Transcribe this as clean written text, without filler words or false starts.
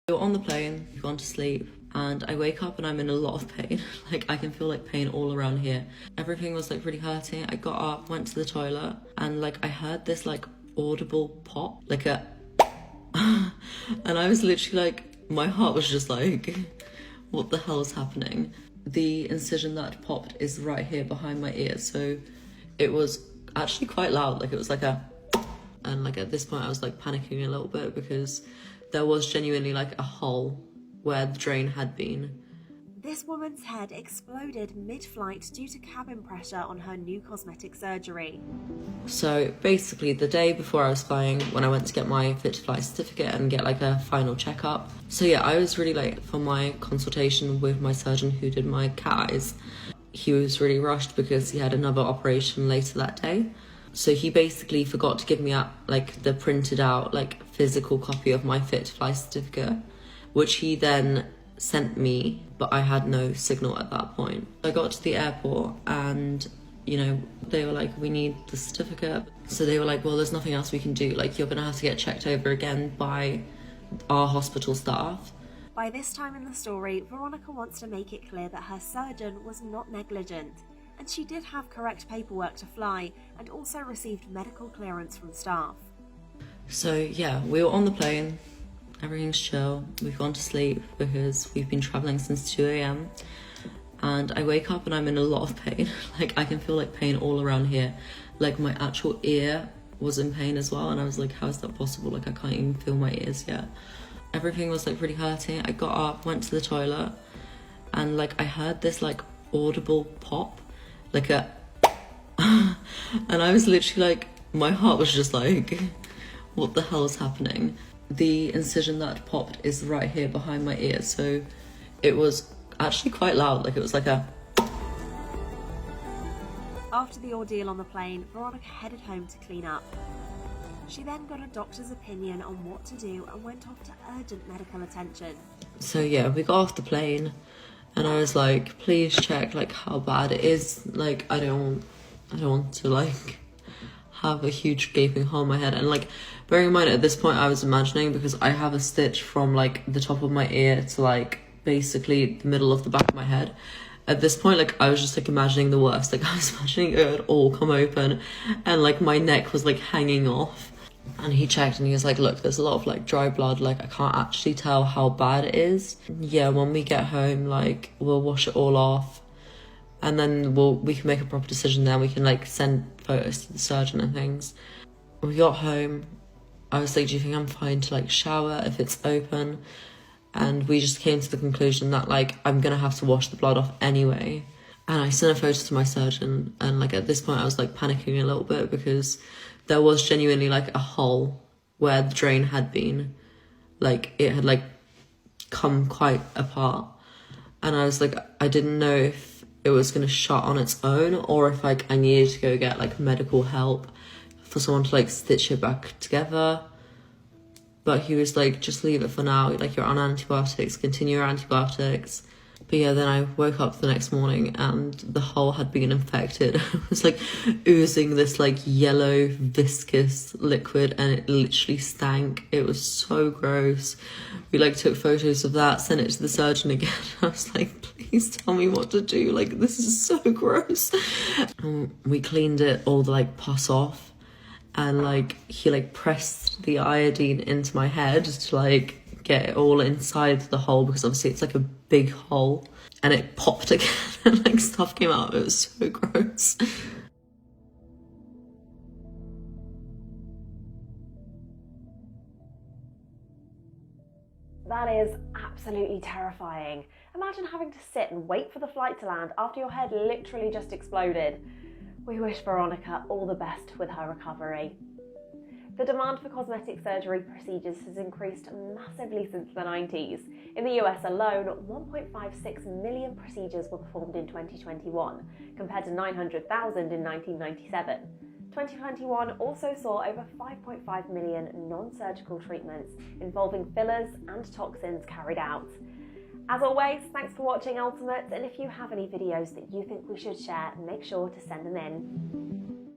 We were on the plane, gone to sleep, and I wake up and I'm in a lot of pain. Like, I can feel like pain all around here. Everything was like really hurting. I got up, went to the toilet, and like I heard this like audible pop, like a and I was literally like, my heart was just like, what the hell is happening? The incision that popped is right here behind my ear, so it was actually quite loud. Like, it was like a, and like at this point I was like panicking a little bit because there was genuinely like a hole where the drain had been. This woman's head exploded mid-flight due to cabin pressure on her new cosmetic surgery. So basically the day before I was flying, when I went to get my Fit to Fly certificate and get like a final checkup. So yeah, I was really late for my consultation with my surgeon who did my cat eyes. He was really rushed because he had another operation later that day. So he basically forgot to give me out like the printed out like physical copy of my Fit to Fly certificate, which he then sent me, but I had no signal at that point. I got to the airport and, you know, they were like, we need the certificate. So they were like, well, there's nothing else we can do. Like, you're gonna have to get checked over again by our hospital staff. By this time in the story, Veronica wants to make it clear that her surgeon was not negligent, and she did have correct paperwork to fly and also received medical clearance from staff. So yeah, we were on the plane. Everything's chill. We've gone to sleep because we've been traveling since 2 a.m. And I wake up and I'm in a lot of pain. Like, I can feel like pain all around here. Like, my actual ear was in pain as well. And I was like, how is that possible? Like, I can't even feel my ears yet. Everything was like really hurting. I got up, went to the toilet, and like I heard this like audible pop, like a and I was literally like, my heart was just like, what the hell is happening? The incision that popped is right here behind my ear, so it was actually quite loud. Like, it was like a. After the ordeal on the plane, Veronica headed home to clean up. She then got a doctor's opinion on what to do and went off to urgent medical attention. So yeah, we got off the plane and I was like, please check like how bad it is. Like, I don't want to like have a huge gaping hole in my head. And like, bearing in mind at this point I was imagining, because I have a stitch from like the top of my ear to like basically the middle of the back of my head. At this point, like, I was just like imagining the worst. Like, I was imagining it would all come open and like my neck was like hanging off. And he checked and he was like, look, there's a lot of like dry blood. Like, I can't actually tell how bad it is. Yeah, when we get home, like, we'll wash it all off. And then we can make a proper decision then. We can like send photos to the surgeon and things. We got home. I was like, do you think I'm fine to like shower if it's open? And we just came to the conclusion that like I'm gonna have to wash the blood off anyway. And I sent a photo to my surgeon, and like at this point I was like panicking a little bit because there was genuinely like a hole where the drain had been. Like, it had like come quite apart. And I was like, I didn't know if it was gonna shut on its own or if like I needed to go get like medical help for someone to like stitch it back together. But he was like, just leave it for now. Like, you're on antibiotics, continue your antibiotics. But yeah, then I woke up the next morning and the hole had been infected. It was like oozing this like yellow viscous liquid and it literally stank. It was so gross. We like took photos of that, sent it to the surgeon again. I was like, please tell me what to do. Like, this is so gross. And we cleaned it, all the like pus off. And like he like pressed the iodine into my head to like get it all inside the hole, because obviously it's like a big hole, and it popped again and like stuff came out. It was so gross. That is absolutely terrifying. Imagine having to sit and wait for the flight to land after your head literally just exploded. We wish Veronica all the best with her recovery. The demand for cosmetic surgery procedures has increased massively since the 90s. In the US alone, 1.56 million procedures were performed in 2021, compared to 900,000 in 1997. 2021 also saw over 5.5 million non-surgical treatments involving fillers and toxins carried out. As always, thanks for watching Ultimate, and if you have any videos that you think we should share, make sure to send them in.